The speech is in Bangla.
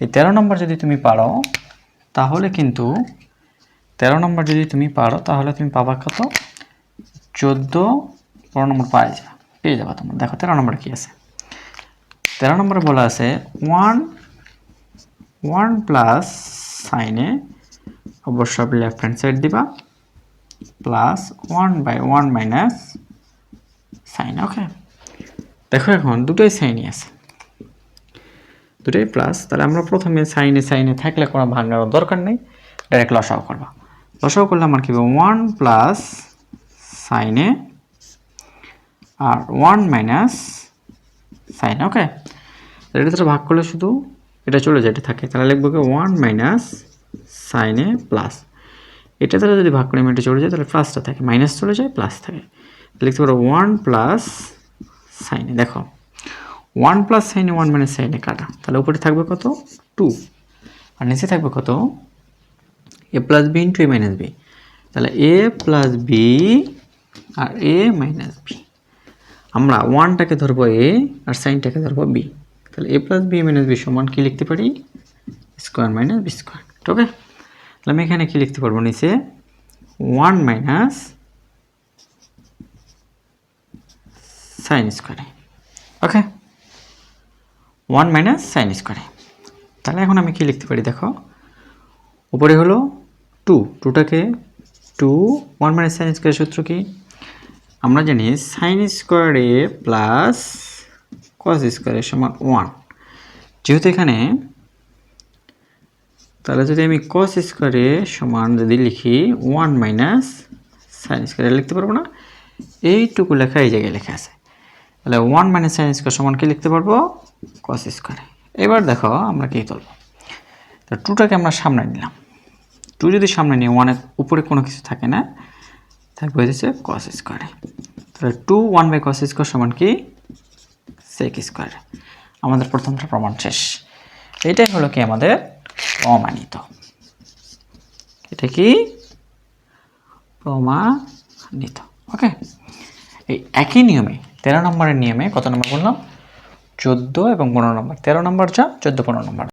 এই 13 নম্বর যদি তুমি পারো তাহলে কিন্তু 13 নম্বর যদি তুমি পারো তাহলে তুমি পাবা কত 14 15 নম্বর পেয়ে যাবা তোমরা। দেখো 13 নম্বরে কি আছে, 13 নম্বরে বলা আছে 1 প্লাস সাইনে অবশ্যই লেফট হ্যান্ড সাইড দিবা প্লাস 1/1 মাইনাস সাইন। ওকে, দেখো এখন দুটোই সাইনই আছে, দুটোই প্লাস, তাহলে আমরা প্রথমে সাইনে থাকলে কোনো ভাঙার দরকার নেই, ডাইরেক্ট লসাও করবা। লসাও করলে আমার কি হবে 1 প্লাস সাইনে আর 1 মাইনাস সাইন। ওকে, এটা তো ভাগ করলে শুধু এটা চলে যায়, এটা থাকে, তাহলে লিখবো কি 1 মাইনাস সাইনে প্লাস, এটা দ্বারা যদি ভাগ করে এটা চলে যায় তাহলে প্লাসটা থাকে, মাইনাস চলে যায় প্লাস থাকে, লিখতে পারো 1 প্লাস সাইনে। দেখো 1 প্লাস সাইনে 1 মাইনাস সাইনে কাটা, তাহলে উপরে থাকবে কত 2 আর নিচে থাকবে কত a plus B into A minus B, তাহলে এ প্লাস বি আর এ মাইনাস বি। আমরা 1টাকে ধরবো এ আর সাইনটাকে ধরবো বি, তাহলে A plus B minus B সমান কি লিখতে পারি square minus B square. Okay, তাহলে আমি এখানে কি লিখতে পারবো নিচে 1 মাইনাস সাইন স্কোয়ারে। ওকে, 1 মাইনাস সাইন স্কোয়ারে। তাহলে এখন আমি কি লিখতে পারি, দেখো উপরে হলো 2টাকে 1 মাইনাস সাইন স্কোয়ারের সূত্র কি আমরা জানি সাইন স্কোয়ারে প্লাস কস স্কোয়ারের সমান 1, যেহেতু এখানে, তাহলে যদি আমি কস স্কোয়ারে সমান যদি লিখি 1 মাইনাস সাইন স্কোয়ারে লিখতে পারবো না, এইটুকু লেখা এই জায়গায় লেখা আছে, তাহলে 1 মাইনাস সাইন স্কোয়ার সমান কি লিখতে পারবো কস স্কোয়ারে। এবার দেখো আমরা কি তুলব, তো 2টাকে আমরা সামনে নিলাম, 2 যদি সামনে নিয়ে 1 উপরে কোনো কিছু থাকে না, থাকবে হচ্ছে কস স্কোয়ারে, তাহলে 2 1/cos স্কোয়ার সমান কি সেক স্কোয়ার। আমাদের প্রথমটা প্রমাণ শেষ। এটাই হলো কি আমাদের প্রমাণিত, এটা কি প্রমাণিত। ওকে, এই একই নিয়মে 13 নম্বরের নিয়মে কত নম্বর বললাম 14 এবং 15 নম্বর, 13 নম্বর যা 14 15 নম্বর।